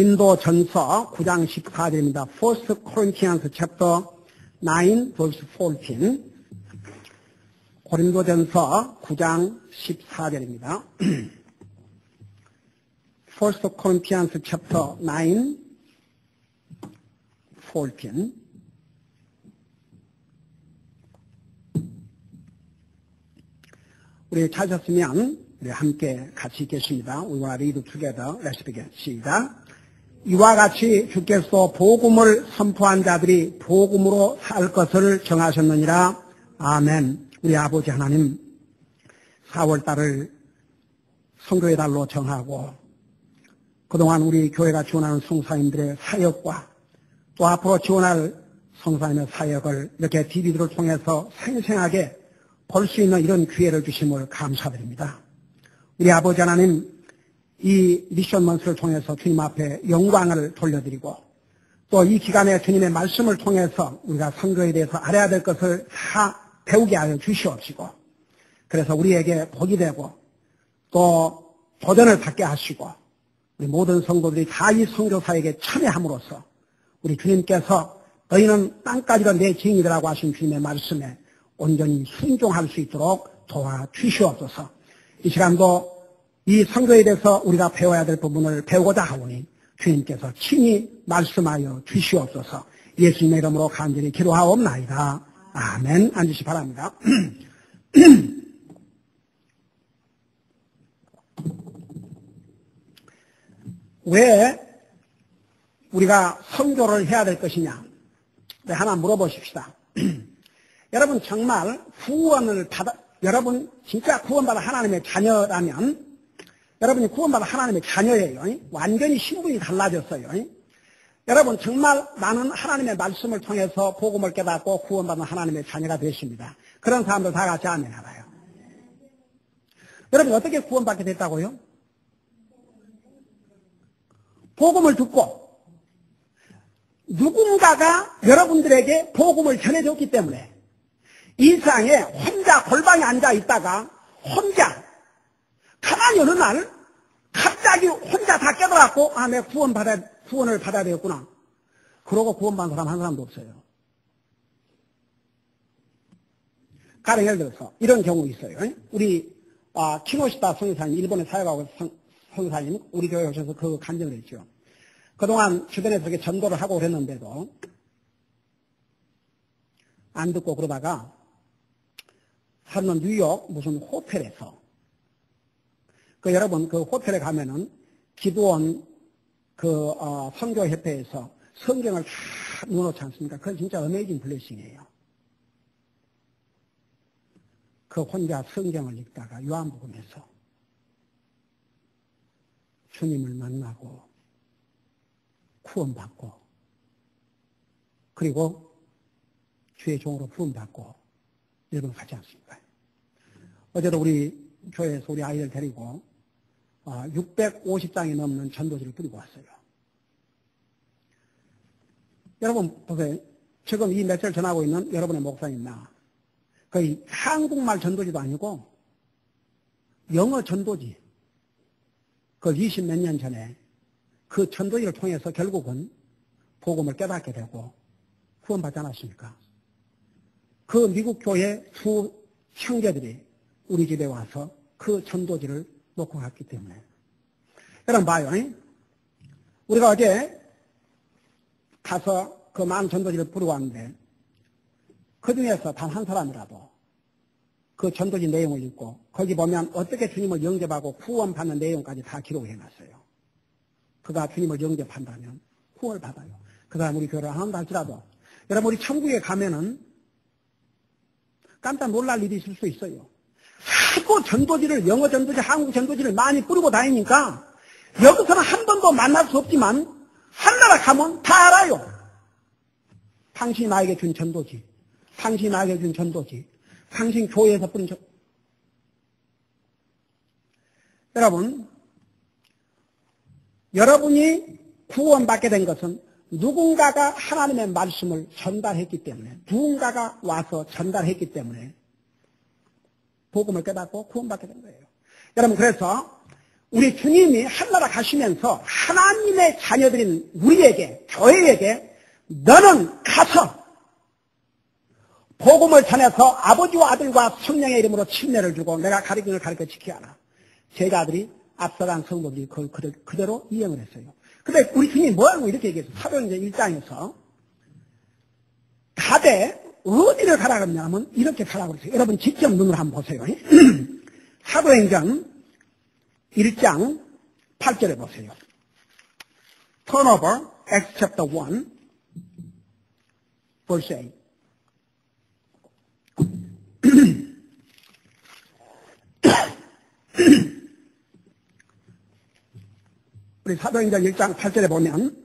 고린도전서 9장 14절입니다. 1 Corinthians chapter 9 verse 14. 고린도전서 9장 14절입니다. 1 Corinthians chapter 9 14. 우리 찾았으면 우리 함께 같이 읽겠습니다. We will read together. Let's begin. 시작. 이와 같이 주께서 복음을 선포한 자들이 복음으로 살 것을 정하셨느니라. 아멘. 우리 아버지 하나님, 4월달을 선교의 달로 정하고 그동안 우리 교회가 지원하는 성사님들의 사역과 또 앞으로 지원할 성사님의 사역을 이렇게 TV들을 통해서 생생하게 볼 수 있는 이런 기회를 주심을 감사드립니다. 우리 아버지 하나님, 이 미션 먼스를 통해서 주님 앞에 영광을 돌려드리고 또 이 기간에 주님의 말씀을 통해서 우리가 선교에 대해서 알아야 될 것을 다 배우게 하여 주시옵시고 그래서 우리에게 복이 되고 또 도전을 받게 하시고 우리 모든 성도들이 다 이 선교사에게 참여함으로써 우리 주님께서 너희는 땅까지가 내 증인이라고 하신 주님의 말씀에 온전히 순종할 수 있도록 도와주시옵소서. 이 시간도 이 선교에 대해서 우리가 배워야 될 부분을 배우고자 하오니 주님께서 친히 말씀하여 주시옵소서. 예수님의 이름으로 간절히 기도하옵나이다. 아멘. 앉으시 바랍니다. 왜 우리가 선교를 해야 될 것이냐? 하나 물어보십시다. 여러분 정말 여러분 진짜 구원받은 하나님의 자녀라면 여러분이 구원받은 하나님의 자녀예요. 완전히 신분이 달라졌어요. 여러분 정말 나는 하나님의 말씀을 통해서 복음을 깨닫고 구원받은 하나님의 자녀가 되십니다. 그런 사람들 다 같이 아멘 하나요? 여러분 어떻게 구원받게 됐다고요? 복음을 듣고 누군가가 여러분들에게 복음을 전해줬기 때문에 이 세상에 혼자 골방에 앉아 있다가 혼자 가만히 어느 날 갑자기 혼자 다 깨달았고 아 내가 구원을 받아야 되겠구나. 그러고 구원받은 사람 한 사람도 없어요. 가령 예를 들어서 이런 경우 있어요. 우리 키노시타 선교사님, 일본에 사역하고 선교사님 우리 교회에 오셔서 그 간증을 했죠. 그동안 주변에서 그렇게 전도를 하고 그랬는데도 안 듣고 그러다가 하루는 뉴욕 무슨 호텔에서 여러분 그 호텔에 가면은 기도원 선교협회에서 성경을 다 넣어놓지 않습니까? 그건 진짜 어메이징 블레싱이에요. 그 혼자 성경을 읽다가 요한복음에서 주님을 만나고 구원받고 그리고 주의 종으로 부름받고 여러분 가지 않습니까? 어제도 우리 교회에서 우리 아이들 데리고 650장이 넘는 전도지를 뿌리고 왔어요. 여러분 보세요. 지금 이 메시지를 전하고 있는 여러분의 목사님 나 거의 한국말 전도지도 아니고 영어 전도지 그 20몇 년 전에 그 전도지를 통해서 결국은 복음을 깨닫게 되고 구원받지 않았습니까? 그 미국 교회 두 형제들이 우리 집에 와서 그 전도지를 놓고 갔기 때문에 여러분 봐요. 우리가 어제 가서 그 많은 전도지를 부르고 왔는데 그 중에서 단 한 사람이라도 그 전도지 내용을 읽고 거기 보면 어떻게 주님을 영접하고 구원받는 내용까지 다 기록해놨어요. 그가 주님을 영접한다면 구원을 받아요. 그 사람 우리 교회를 안 한다 할지라도 여러분 우리 천국에 가면은 깜짝 놀랄 일이 있을 수 있어요. 자꾸 전도지를 영어 전도지 한국 전도지를 많이 뿌리고 다니니까 여기서는 한 번도 만날 수 없지만 하늘나라 가면 다 알아요. 당신이 나에게 준 전도지, 당신이 나에게 준 전도지, 당신 교회에서 뿌린 전도지. 여러분이 구원받게 된 것은 누군가가 하나님의 말씀을 전달했기 때문에 누군가가 와서 전달했기 때문에 복음을 깨닫고 구원받게 된 거예요. 여러분 그래서 우리 주님이 하늘나라 가시면서 하나님의 자녀들인 우리에게, 교회에게 너는 가서 복음을 전해서 아버지와 아들과 성령의 이름으로 침례를 주고 내가 가르치는 걸 가르쳐 지켜야 하라. 제자들이 앞서간 성도들이 그걸 그대로 이행을 했어요. 근데 우리 주님이 뭐라고 이렇게 얘기했어요. 사도행전 1장에서 가되 어디를 가라 그러냐면 이렇게 가라고 그랬어요. 여러분 직접 눈으로 한번 보세요. 사도행전 1장 8절에 보세요. Turn over Acts chapter 1 verse 8. 우리 사도행전 1장 8절에 보면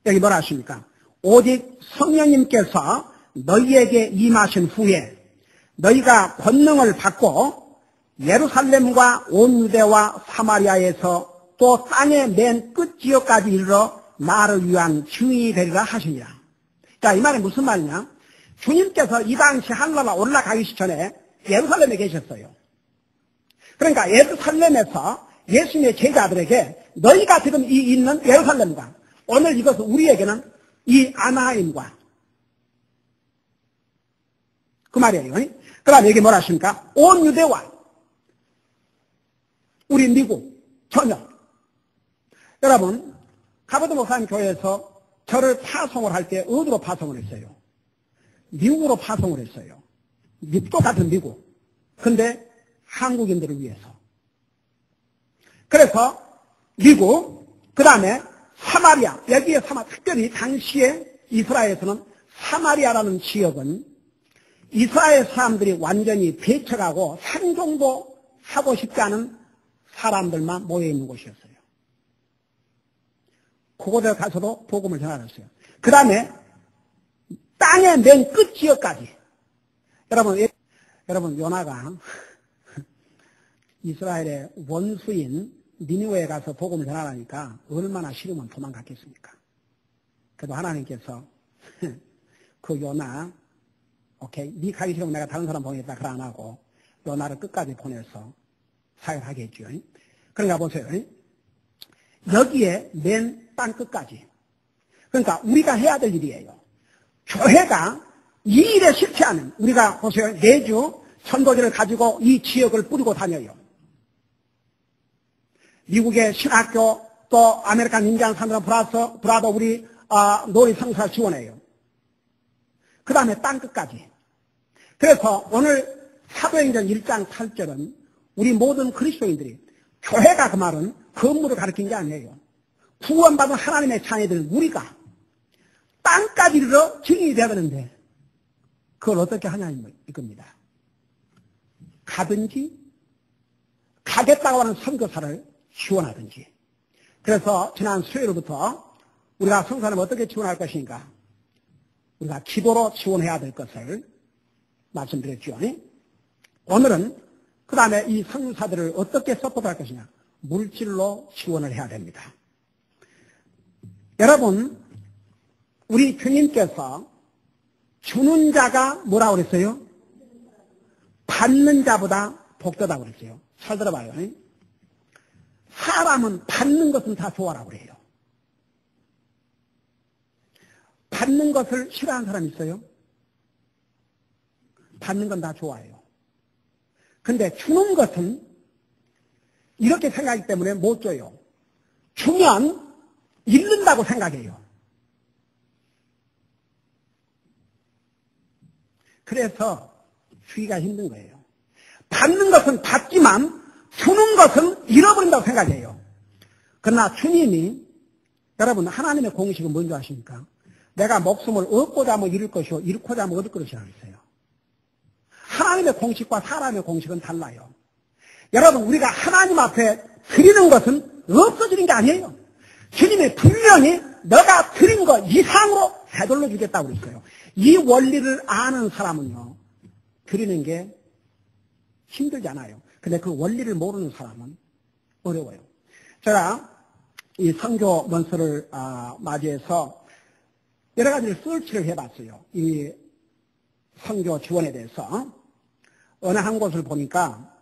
여기 뭐라 하십니까? 오직 성령님께서 너희에게 임하신 후에 너희가 권능을 받고 예루살렘과 온 유대와 사마리아에서 또 땅의 맨 끝 지역까지 이르러 나를 위한 증인이 되리라 하시니라. 자, 이 말이 무슨 말이냐? 주님께서 이 당시 하늘나라 올라가기 전에 예루살렘에 계셨어요. 그러니까 예루살렘에서 예수님의 제자들에게 너희가 지금 이 있는 예루살렘과 오늘 이것은 우리에게는 이 아나하임과 그 말이에요. 그 다음에 여기 뭐라 하십니까? 온 유대와 우리 미국 전혀. 여러분 가버드 목사님 교회에서 저를 파송을 할 때 어디로 파송을 했어요? 미국으로 파송을 했어요. 똑같은 미국. 근데 한국인들을 위해서. 그래서 미국, 그 다음에 사마리아, 여기에 특별히 당시에 이스라엘에서는 사마리아라는 지역은 이스라엘 사람들이 완전히 배척하고 상종도 하고 싶지 않은 사람들만 모여있는 곳이었어요. 그곳에 가서도 복음을 전하셨어요. 그 다음에 땅의 맨 끝 지역까지. 여러분 요나가 이스라엘의 원수인 니느웨에 가서 복음을 전하라니까 얼마나 싫으면 도망갔겠습니까? 그래도 하나님께서 그 요나 오케이 네 가기 싫으면 내가 다른 사람 보내겠다 그러 안 하고 요나를 끝까지 보내서 사역을 하게 했죠. 그러니까 보세요. 여기에 맨 땅 끝까지. 그러니까 우리가 해야 될 일이에요. 교회가 이 일에 실패하는 우리가 보세요. 매주 선도지를 가지고 이 지역을 뿌리고 다녀요. 미국의 신학교 또 아메리칸 인디안 산드라 브라더 우리 노리 성사 지원해요. 그 다음에 땅 끝까지. 그래서 오늘 사도행전 1장 8절은 우리 모든 그리스도인들이 교회가 그 말은 건물을 가리킨 게 아니에요. 구원받은 하나님의 자녀들 우리가 땅까지 이르러 증인이 되어야 되는데 그걸 어떻게 하냐 이겁니다. 가든지 가겠다고 하는 선교사를 지원하든지. 그래서 지난 수요일부터 우리가 성사는 어떻게 지원할 것인가? 우리가 기도로 지원해야 될 것을 말씀드렸죠. 오늘은 그 다음에 이 선교사들을 어떻게 서포트할 것이냐? 물질로 지원을 해야 됩니다. 여러분 우리 주님께서 주는 자가 뭐라고 그랬어요? 받는 자보다 복되다고 그랬어요. 잘 들어봐요. 사람은 받는 것은 다 좋아라고 그래요. 받는 것을 싫어하는 사람 있어요? 받는 건 다 좋아해요. 근데 주는 것은 이렇게 생각하기 때문에 못 줘요. 주면 잃는다고 생각해요. 그래서 주기가 힘든 거예요. 받는 것은 받지만 주는 것은 잃어버린다고 생각해요. 그러나 주님이 여러분 하나님의 공식은 뭔지 아십니까? 내가 목숨을 얻고자 하면 잃을 것이요 잃고자 하면 얻을 것이라고 했어요. 하나님의 공식과 사람의 공식은 달라요. 여러분 우리가 하나님 앞에 드리는 것은 없어지는 게 아니에요. 주님이 분명히 너가 드린 것 이상으로 되돌려 주겠다고 그랬어요. 이 원리를 아는 사람은요 드리는 게 힘들잖아요. 근데 그 원리를 모르는 사람은 어려워요. 제가 이 선교 문서를 맞이해서 여러 가지를 서치를 해봤어요. 이 선교 지원에 대해서 어느 한 곳을 보니까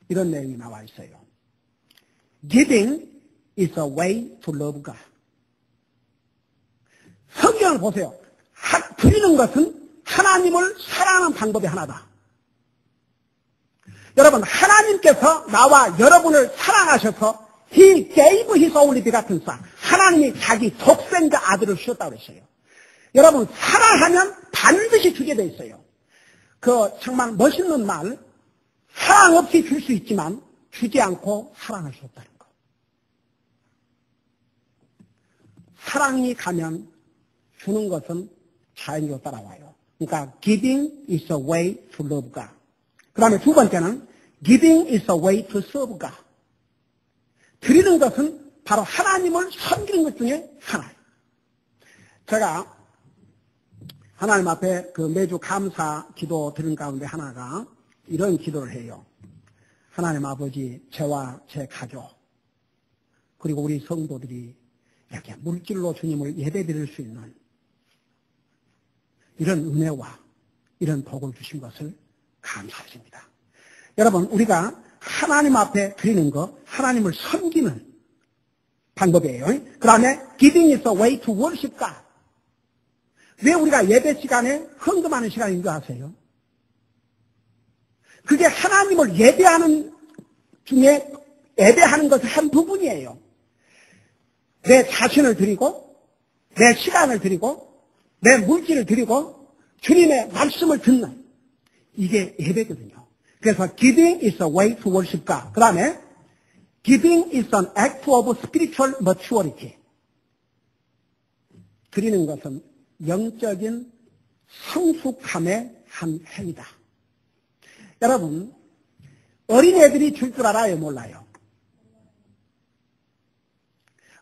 이런 내용이 나와 있어요. Giving is a way to love God. 성경을 보세요. 드리는 것은 하나님을 사랑하는 방법이 하나다. 여러분, 하나님께서 나와 여러분을 사랑하셔서 He gave His only begotten Son. 하나님이 자기 독생자 아들을 주셨다고 했어요. 여러분, 사랑하면 반드시 주게 돼 있어요. 그 정말 멋있는 말, 사랑 없이 줄 수 있지만 주지 않고 사랑할 수 없다는 거. 사랑이 가면 주는 것은 자연적으로 따라와요. 그러니까 giving is a way to love God. 그 다음에 두 번째는 giving is a way to serve God. 드리는 것은 바로 하나님을 섬기는 것 중에 하나예요. 제가 하나님 앞에 그 매주 감사 기도 드리는 가운데 하나가 이런 기도를 해요. 하나님 아버지, 저와 제 가족, 그리고 우리 성도들이 이렇게 물질로 주님을 예배드릴 수 있는 이런 은혜와 이런 복을 주신 것을 감사드립니다. 여러분, 우리가 하나님 앞에 드리는 거, 하나님을 섬기는 방법이에요. 그 다음에 giving is a way to worship God. 왜 우리가 예배 시간에 헌금하는 시간인 줄 아세요? 그게 하나님을 예배하는 중에 예배하는 것의 한 부분이에요. 내 자신을 드리고 내 시간을 드리고 내 물질을 드리고 주님의 말씀을 듣는 이게 예배거든요. 그래서 giving is a way to worship God. 그 다음에 giving is an act of spiritual maturity. 드리는 것은 영적인 성숙함의 한 행위다. 여러분, 어린애들이 줄 줄 알아요? 몰라요?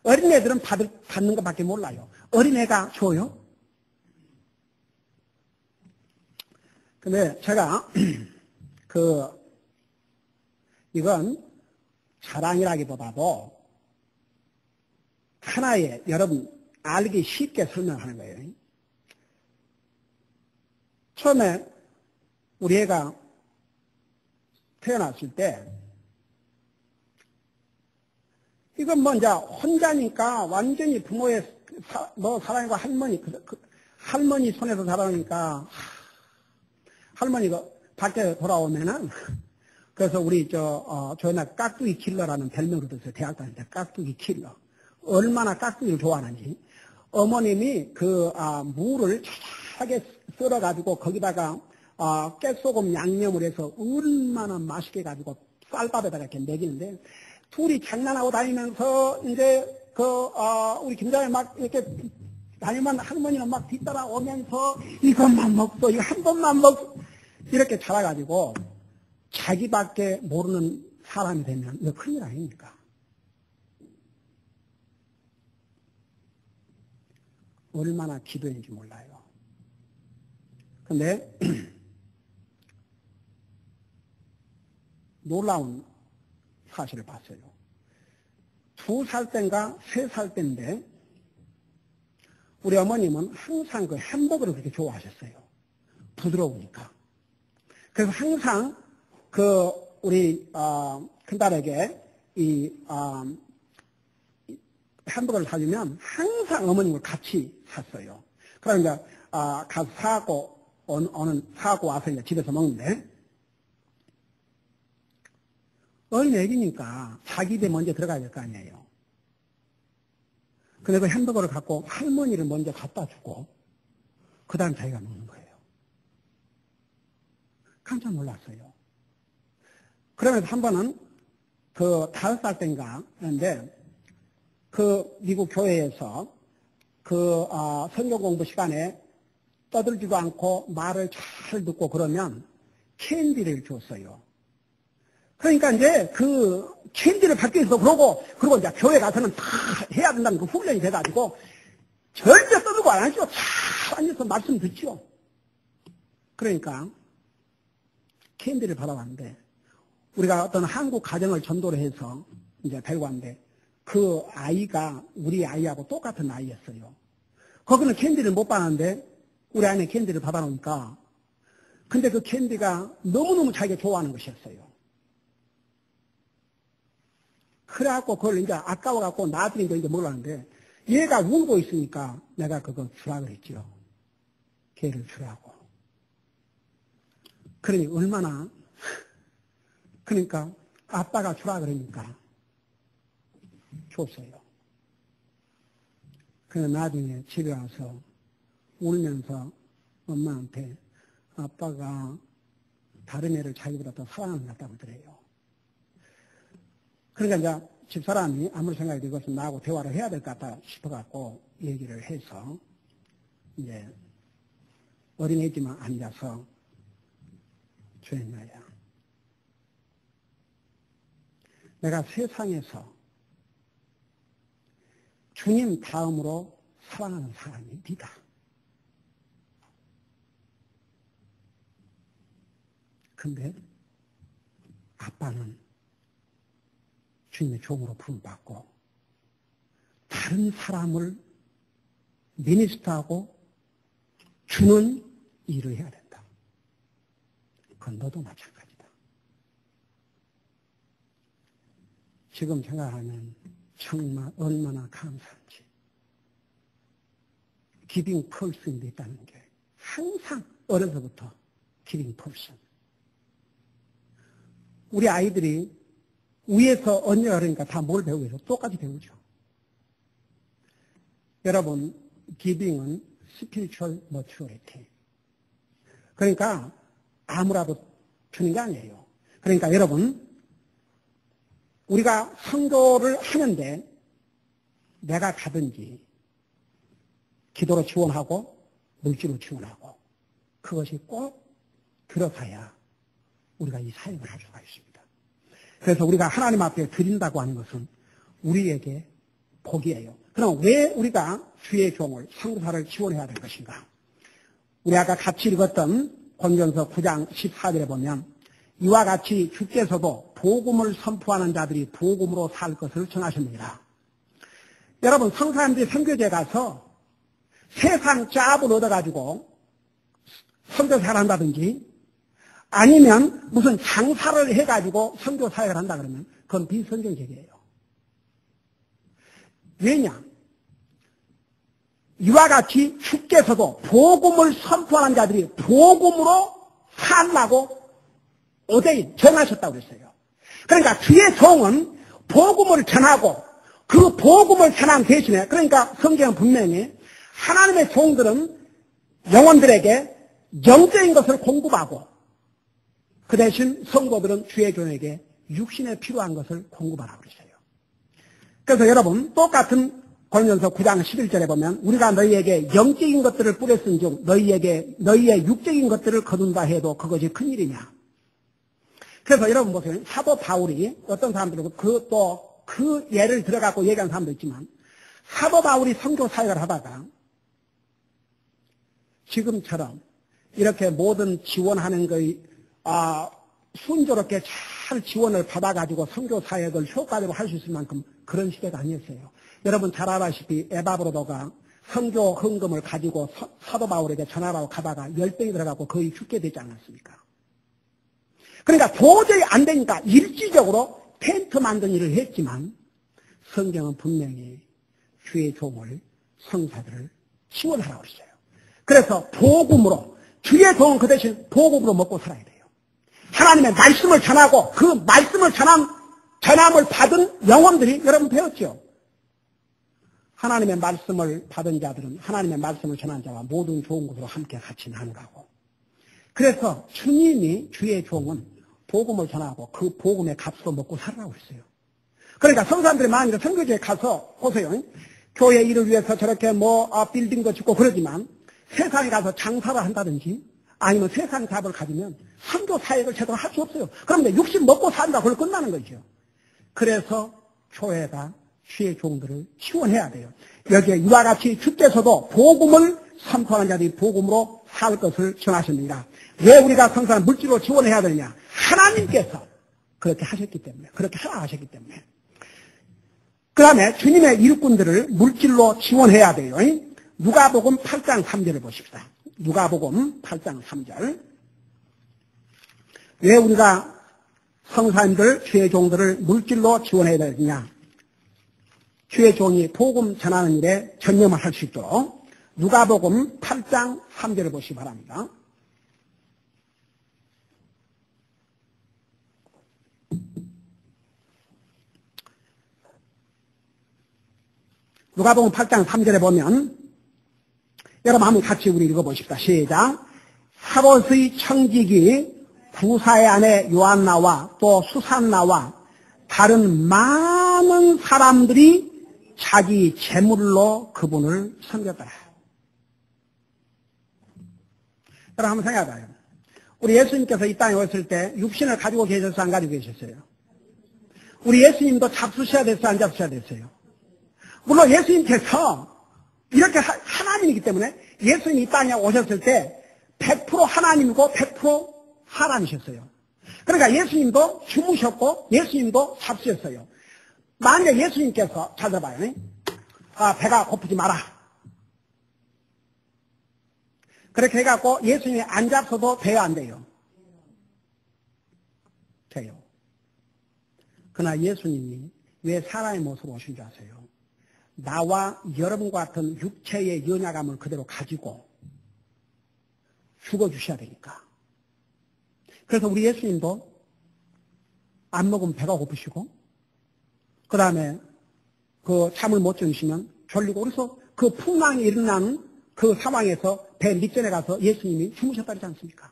어린애들은 받는 것밖에 몰라요. 어린애가 줘요? 근데 제가 이건 자랑이라기보다도 하나의 여러분 알기 쉽게 설명하는 거예요. 처음에 우리 애가 태어났을 때 이건 뭐 이제 혼자니까 완전히 부모의 사랑과 할머니 손에서 자라니까 할머니가 밖에 돌아오면은 그래서 우리 저날 깍두기 킬러라는 별명을 들었어요. 대학 다닐 때 깍두기 킬러. 얼마나 깍두기를 좋아하는지. 어머님이 무를 차게 썰어가지고 거기다가 깨소금 양념을 해서 얼마나 맛있게 가지고 쌀밥에다가 이렇게 먹이는데 둘이 장난하고 다니면서 이제 우리 김장에 막 이렇게 다니면 할머니는 막 뒤따라 오면서 이것만 먹어, 이거 한 번만 먹어 이렇게 자라가지고 자기밖에 모르는 사람이 되면 이거 큰일 아닙니까? 얼마나 기도했는지 몰라요. 근데 놀라운 사실을 봤어요. 2살 때인가 3살 때인데 우리 어머님은 항상 그 햄버거를 그렇게 좋아하셨어요. 부드러우니까. 그래서 항상 우리 큰딸에게 햄버거를 사주면 항상 어머님을 같이 샀어요. 그러니까 가서 사고 와서 이제 집에서 먹는데 어린 애기니까 자기 입에 먼저 들어가야 될 거 아니에요. 근데 그 햄버거를 갖고 할머니를 먼저 갖다 주고 그 다음 자기가 먹는 거예요. 깜짝 놀랐어요. 그러면서 한 번은 5살 때인가 했는데 미국 교회에서 성경 공부 시간에 떠들지도 않고 말을 잘 듣고 그러면 캔디를 줬어요. 그러니까 이제 캔디를 받기 위해서 그리고 이제 교회 가서는 다 해야 된다는 그 훈련이 돼가지고 절대 떠들고 안 하죠. 잘 앉아서 말씀 듣죠. 그러니까 캔디를 받아왔는데 우리가 어떤 한국 가정을 전도를 해서 이제 데리고 왔는데 그 아이가 우리 아이하고 똑같은 아이였어요. 거기는 캔디를 못 받았는데 우리 아이는 캔디를 받아놓으니까 근데 그 캔디가 너무너무 자기가 좋아하는 것이었어요. 그래갖고 그걸 이제 아까워갖고 나중에 이제 먹으려는데 얘가 울고 있으니까 내가 그거 주라 그랬죠. 걔를 주라고. 그러니 얼마나, 그러니까 아빠가 주라 그러니까 줬어요. 그래서 나중에 집에 와서 울면서 엄마한테 아빠가 다른 애를 자기보다 더 사랑하는 것 같다고 그래요. 그러니까 이제 집사람이 아무리 생각이 들고 있으면 나하고 대화를 해야 될 것 같다 싶어갖고 얘기를 해서 이제 어린애지만 앉아서 주님아야, 내가 세상에서 주님 다음으로 사랑하는 사람이 네다. 근데 아빠는 주님의 종으로 부름받고 다른 사람을 미니스트하고 주는 일을 해야 된다. 그건 너도 마찬가지다. 지금 생각하면 정말 얼마나 감사한지. 기빙 펄슨이 있다는 게 항상 어려서부터 기빙 펄슨. 우리 아이들이 위에서 언니가 그러니까 다 뭘 배우고 있어? 똑같이 배우죠. 여러분, 기빙은 spiritual maturity. 그러니까 아무라도 주는 게 아니에요. 그러니까 여러분, 우리가 선교를 하는데 내가 가든지 기도로 지원하고 물질로 지원하고 그것이 꼭 들어가야 우리가 이 사역을 할 수가 있습니다. 그래서 우리가 하나님 앞에 드린다고 하는 것은 우리에게 복이에요. 그럼 왜 우리가 주의 종을, 선교사를 지원해야 될 것인가? 우리 아까 같이 읽었던 권전서 9장 14절에 보면 이와 같이 주께서도 복음을 선포하는 자들이 복음으로 살 것을 정하십니다. 여러분, 성사람들이 선교지에 가서 세상 짭을 얻어가지고 선교사를 한다든지 아니면 무슨 장사를 해가지고 선교 사역을 한다 그러면 그건 비선교적이에요. 왜냐? 이와 같이 주께서도 복음을 선포하는 자들이 복음으로 살라고 오대인 정하셨다고 그랬어요. 그러니까 주의 종은 복음을 전하고 그 복음을 전한 대신에, 그러니까 성경은 분명히 하나님의 종들은 영혼들에게 영적인 것을 공급하고 그 대신 성도들은 주의 종에게 육신에 필요한 것을 공급하라고 그랬어요. 그래서 여러분, 똑같은 고린도전서 9장 11절에 보면 우리가 너희에게 영적인 것들을 뿌렸은즉 너희의 육적인 것들을 거둔다 해도 그것이 큰일이냐. 그래서 여러분 보세요. 사도 바울이 어떤 사람들은 그 예를 들어갖고 얘기하는 사람도 있지만 사도 바울이 선교 사역을 하다가 지금처럼 이렇게 모든 지원하는 거의 순조롭게 잘 지원을 받아가지고 선교 사역을 효과적으로 할 수 있을 만큼 그런 시대가 아니었어요. 여러분 잘 알다시피 에바브로도가 선교 헌금을 가지고 사도 바울에게 전화하고 가다가 10병이 들어가고 거의 죽게 되지 않았습니까? 그러니까 도저히 안 되니까 일시적으로 텐트 만든 일을 했지만 성경은 분명히 주의 종을, 성사들을 지원하라고 했어요. 그래서 복음으로, 주의 종은 그 대신 복음으로 먹고 살아야 돼요. 하나님의 말씀을 전하고 그 말씀을 전함을 받은 영혼들이 여러분 배웠죠. 하나님의 말씀을 받은 자들은 하나님의 말씀을 전한 자와 모든 좋은 것으로 함께 같이 나누라고. 그래서 주님이 주의 종은 복음을 전하고 그 복음의 값으로 먹고 살라고 했어요. 그러니까 성사람들이 만일에 선교지에 가서 보세요. 교회 일을 위해서 저렇게 빌딩도 짓고 그러지만 세상에 가서 장사를 한다든지 아니면 세상 잡을 가지면 선교 사역을 제대로 할 수 없어요. 그러면 육신 먹고 산다. 그걸 끝나는 거죠. 그래서 교회가 주의 종들을 지원해야 돼요. 여기에 이와 같이 주께서도 복음을 선포하는 자들이 복음으로 살 것을 정하십니다. 왜 우리가 성사는 물질로 지원해야 되느냐? 하나님께서 그렇게 하셨기 때문에, 그렇게 하라 하셨기 때문에. 그 다음에 주님의 일꾼들을 물질로 지원해야 돼요. 누가복음 8장 3절을 보십시다. 누가복음 8장 3절. 왜 우리가 성사님들, 주의 종들을 물질로 지원해야 되느냐? 주의 종이 복음 전하는 일에 전념을 할 수 있도록 누가복음 8장 3절을 보시기 바랍니다. 누가복음 8장 3절에 보면 여러분 한번 같이 우리 읽어보십시다. 시작. 헤롯의 청직이 부사의 아내 요한나와 또 수산나와 다른 많은 사람들이 자기 재물로 그분을 섬겼더라. 여러분 한번 생각해봐요. 우리 예수님께서 이 땅에 오셨을 때 육신을 가지고 계셨어요? 안 가지고 계셨어요? 우리 예수님도 잡수셔야 됐어요? 안 잡수셔야 됐어요? 물론 예수님께서 이렇게 하나님이기 때문에 예수님이 이 땅에 오셨을 때 100% 하나님이고 100% 사람이셨어요. 그러니까 예수님도 주무셨고 예수님도 잡수셨어요. 만약에 예수님께서 잘 들어봐요. 배가 고프지 마라. 그렇게 해갖고 예수님이 안 잡숴도 돼요, 안 돼요? 돼요. 그러나 예수님이 왜 사람의 모습으로 오신 줄 아세요? 나와 여러분과 같은 육체의 연약함을 그대로 가지고 죽어주셔야 되니까. 그래서 우리 예수님도 안 먹으면 배가 고프시고 그 다음에 그 잠을 못 주무시면 졸리고 그래서 그 풍랑이 일어나는 그 상황에서 배 밑전에 가서 예수님이 주무셨다 그러지 않습니까?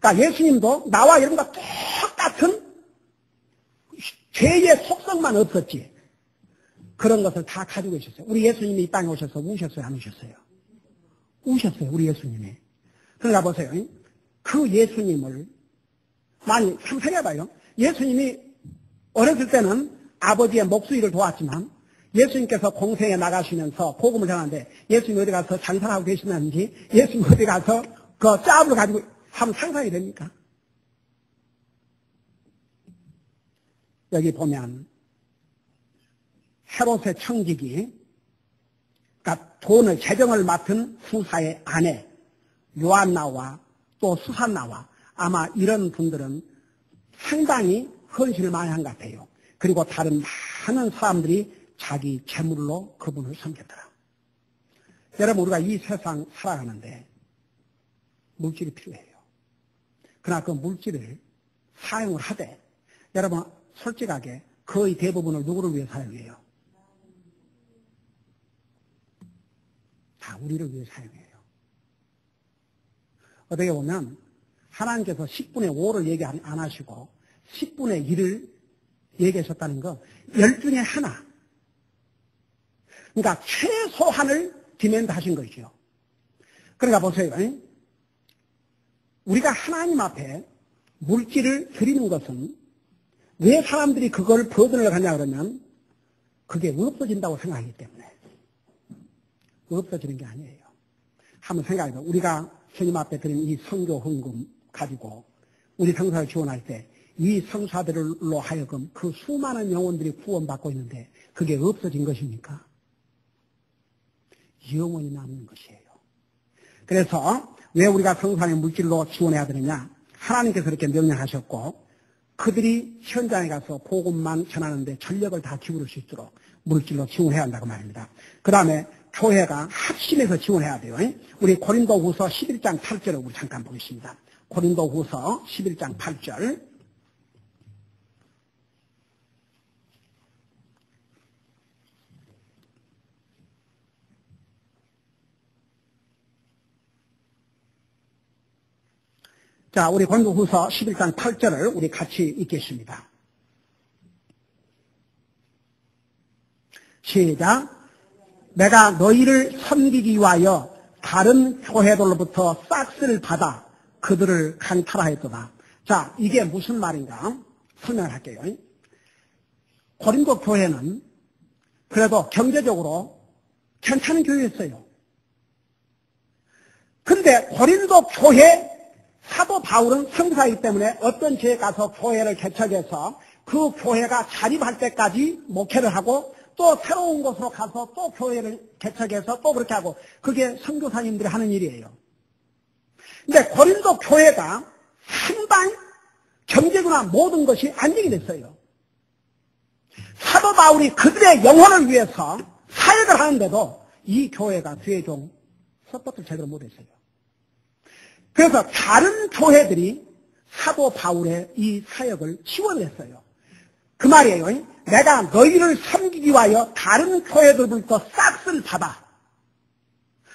그러니까 예수님도 나와 여러분과 똑같은 죄의 속성만 없었지 그런 것을 다 가지고 계셨어요. 우리 예수님이 이 땅에 오셔서 우셨어요? 안 우셨어요? 우셨어요. 우리 예수님이. 그러니까 보세요. 그 예수님을 많이 한번 생각해봐요. 예수님이 어렸을 때는 아버지의 목수일을 도왔지만 예수님께서 공생에 나가시면서 복음을 전하는데 예수님이 어디 가서 장사를 하고 계시는지 예수님이 어디 가서 그 짭을 가지고 한번 상상이 됩니까? 여기 보면 헤롯의 청직이 그러니까 돈을 재정을 맡은 후사의 아내 요한나와 또 수산나와 아마 이런 분들은 상당히 헌신을 많이 한 것 같아요. 그리고 다른 많은 사람들이 자기 재물로 그분을 섬겼더라. 여러분 우리가 이 세상 살아가는데 물질이 필요해요. 그러나 그 물질을 사용을 하되 여러분 솔직하게 거의 대부분을 누구를 위해 사용해요? 다 우리를 위해 사용해요. 어떻게 보면 하나님께서 10분의 5를 얘기 안 하시고 10분의 1을 얘기하셨다는 거 10중에 하나. 그러니까 최소한을 디맨드 하신 거죠. 그러니까 보세요. 우리가 하나님 앞에 물질을 드리는 것은 왜 사람들이 그걸 버든을 하냐 그러면 그게 없어진다고 생각하기 때문에 없어지는 게 아니에요. 한번 생각해봐. 우리가 주님 앞에 드린 이 선교 헌금 가지고 우리 성사를 지원할 때 이 성사들로 하여금 그 수많은 영혼들이 구원받고 있는데 그게 없어진 것입니까? 영원히 남는 것이에요. 그래서 왜 우리가 성산의 물질로 지원해야 되느냐? 하나님께서 그렇게 명령하셨고 그들이 현장에 가서 복음만 전하는데 전력을 다 기울일 수 있도록 물질로 지원해야 한다고 말입니다. 그 다음에 교회가 합심해서 지원해야 돼요. 우리 고린도후서 11장 8절을 우리 잠깐 보겠습니다. 고린도후서 11장 8절. 자, 우리 고린도후서 11장 8절을 우리 같이 읽겠습니다. 시작. 내가 너희를 섬기기 위하여 다른 교회들로부터 싹스를 받아 그들을 강탈하였도다. 자, 이게 무슨 말인가? 설명을 할게요. 고린도 교회는 그래도 경제적으로 괜찮은 교회였어요. 근데 고린도 교회 사도 바울은 성사이기 때문에 어떤 지에 가서 교회를 개척해서 그 교회가 자립할 때까지 목회를 하고 또 새로운 곳으로 가서 또 교회를 개척해서 또 그렇게 하고 그게 선교사님들이 하는 일이에요. 근데 고린도 교회가 상당히 경제구나 모든 것이 안정이 됐어요. 사도 바울이 그들의 영혼을 위해서 사역을 하는데도 이 교회가 주의 종 서포트를 제대로 못했어요. 그래서 다른 교회들이 사도 바울의 이 사역을 지원했어요. 그 말이에요. 내가 너희를 섬기기 위하여 다른 교회들부터 싹쓸 받아.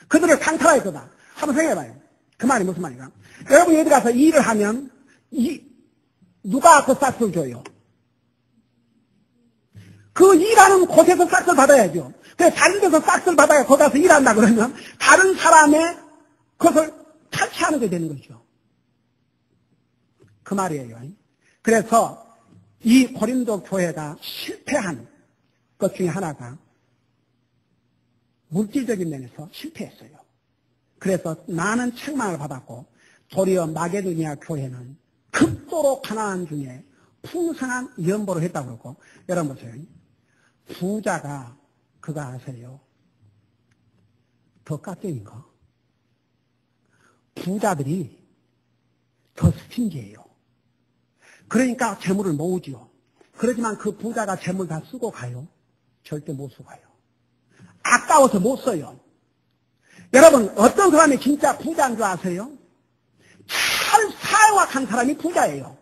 그들을 강탈할 거다. 한번 생각해봐요. 그 말이 무슨 말인가? 여러분 어디 가서 일을 하면 누가 그 싹쓸 줘요? 그 일하는 곳에서 싹쓸 받아야죠. 그래서 다른 데서 싹쓸 받아야 거기 가서 일한다 그러면 다른 사람의 그것을 탈취하는 게 되는 거죠. 그 말이에요. 그래서 이 고린도 교회가 실패한 것 중에 하나가 물질적인 면에서 실패했어요. 그래서 많은 책망을 받았고 도리어 마게도니아 교회는 극도로 가난한 중에 풍성한 연보를 했다고 그러고 여러분 보세요. 부자가 그거 아세요? 더 깎여인 거. 부자들이 더 스팅기해요. 그러니까 재물을 모으지요. 그렇지만 그 부자가 재물 다 쓰고 가요? 절대 못 쓰고 가요. 아까워서 못 써요. 여러분 어떤 사람이 진짜 부자인 줄 아세요? 잘 사역한 사람이 부자예요.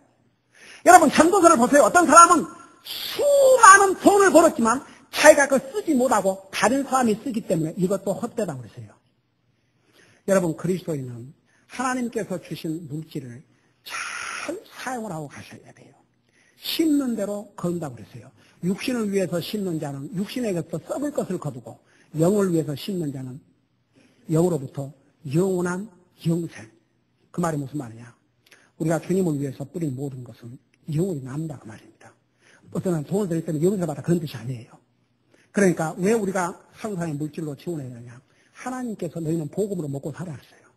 여러분 전도서를 보세요. 어떤 사람은 수많은 돈을 벌었지만 자기가 그걸 쓰지 못하고 다른 사람이 쓰기 때문에 이것도 헛되다고 그랬어요. 여러분 그리스도인은 하나님께서 주신 물질을 잘 사용을 하고 가셔야 돼요. 심는 대로 거둔다고 그랬어요. 육신을 위해서 심는 자는 육신에게서 썩을 것을 거두고 영을 위해서 심는 자는 영으로부터 영원한 영생. 그 말이 무슨 말이냐? 우리가 주님을 위해서 뿌린 모든 것은 영원히 남다 그 말입니다. 어떤 사람 돈을 드릴 때는 영생을 받아 그런 뜻이 아니에요. 그러니까 왜 우리가 상상의 물질로 지원해야 되냐? 하나님께서 너희는 복음으로 먹고 살아 했어요.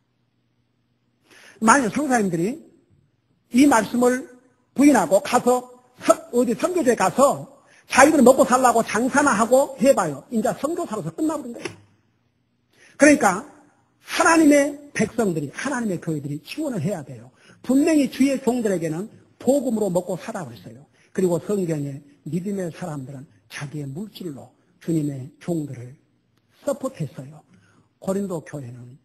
만약 성사님들이 이 말씀을 부인하고 가서 어디 선교지에 가서 자기들은 먹고 살라고 장사나 하고 해봐요. 이제 선교사로서 끝나버린 거예요. 그러니까 하나님의 백성들이 하나님의 교회들이 지원을 해야 돼요. 분명히 주의 종들에게는 복음으로 먹고 살아 그랬어요. 그리고 성경에 믿음의 사람들은 자기의 물질로 주님의 종들을 서포트했어요. 고린도 교회는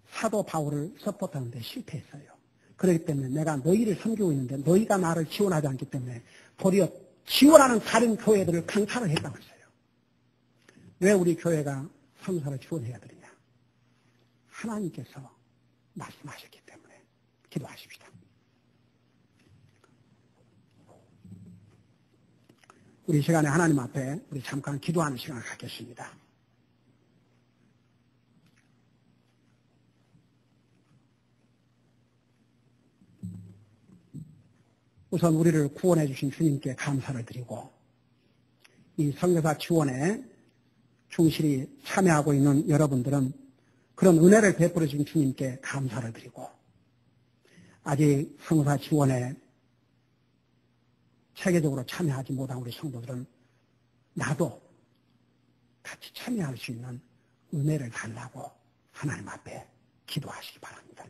사도 바울을 서포트하는데 실패했어요. 그렇기 때문에 내가 너희를 섬기고 있는데 너희가 나를 지원하지 않기 때문에 도리어 지원하는 다른 교회들을 강탈을 했다고 했어요. 왜 우리 교회가 성사를 지원해야 되느냐? 하나님께서 말씀하셨기 때문에 기도하십시다. 우리 시간에 하나님 앞에 우리 잠깐 기도하는 시간을 갖겠습니다. 우선 우리를 구원해 주신 주님께 감사를 드리고 이 선교사 지원에 충실히 참여하고 있는 여러분들은 그런 은혜를 베풀어 주신 주님께 감사를 드리고 아직 선교사 지원에 체계적으로 참여하지 못한 우리 성도들은 나도 같이 참여할 수 있는 은혜를 달라고 하나님 앞에 기도하시기 바랍니다.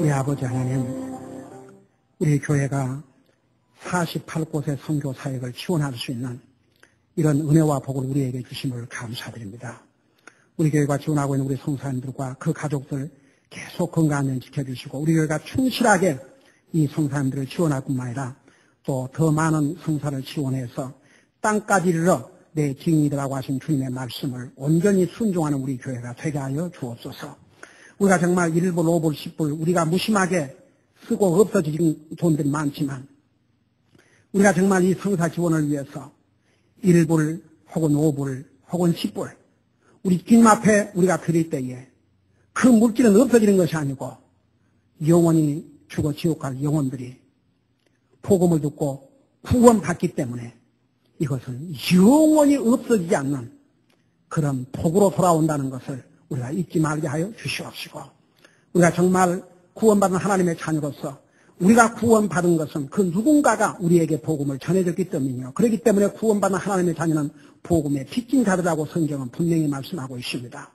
우리 아버지 하나님, 우리 교회가 48곳의 선교 사역을 지원할 수 있는 이런 은혜와 복을 우리에게 주심을 감사드립니다. 우리 교회가 지원하고 있는 우리 성사님들과 그 가족들 계속 건강하면 지켜주시고, 우리 교회가 충실하게 이 성사님들을 지원할 뿐만 아니라 또 더 많은 성사를 지원해서 땅까지 이르러 내 증인이라고 하신 주님의 말씀을 온전히 순종하는 우리 교회가 되게 하여 주옵소서. 우리가 정말 1불, 5불, 10불 우리가 무심하게 쓰고 없어진 돈들이 많지만, 우리가 정말 이 성사 지원을 위해서 1불 혹은 5불 혹은 10불 우리 주님 앞에 우리가 드릴 때에 그 물질은 없어지는 것이 아니고 영원히 죽어 지옥 갈 영혼들이 복음을 듣고 구원받기 때문에 이것은 영원히 없어지지 않는 그런 복으로 돌아온다는 것을 우리가 잊지 말게 하여 주시옵시고, 우리가 정말 구원받은 하나님의 자녀로서 우리가 구원받은 것은 그 누군가가 우리에게 복음을 전해줬기 때문이요. 그렇기 때문에 구원받은 하나님의 자녀는 복음의 빚진 자들이라고 성경은 분명히 말씀하고 있습니다.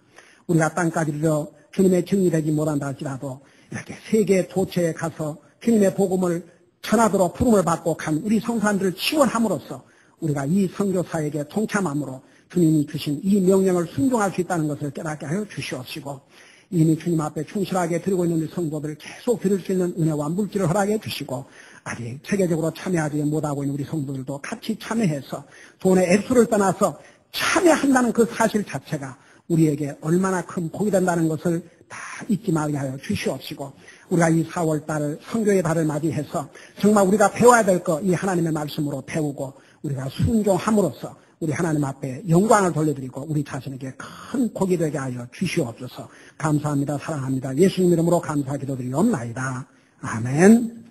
우리가 땅까지 이르러 주님의 증인되지 못한다 할지라도 이렇게 세계 도처에 가서 주님의 복음을 전하도록 부름을 받고 간 우리 성사님들을 지원함으로써 우리가 이 선교사에게 동참함으로 주님이 주신 이 명령을 순종할 수 있다는 것을 깨닫게 하여 주시옵시고, 이미 주님 앞에 충실하게 드리고 있는 우리 성도들을 계속 드릴 수 있는 은혜와 물질을 허락해 주시고, 아직 체계적으로 참여하지 못하고 있는 우리 성도들도 같이 참여해서 돈의 액수를 떠나서 참여한다는 그 사실 자체가 우리에게 얼마나 큰 복이 된다는 것을 다 잊지 말게 하여 주시옵시고, 우리가 이 4월달 선교의 달을 맞이해서 정말 우리가 배워야 될 거 이 하나님의 말씀으로 배우고 우리가 순종함으로써 우리 하나님 앞에 영광을 돌려드리고 우리 자신에게 큰 복이 되게 하여 주시옵소서. 감사합니다. 사랑합니다. 예수님 이름으로 감사 기도드리옵나이다. 아멘.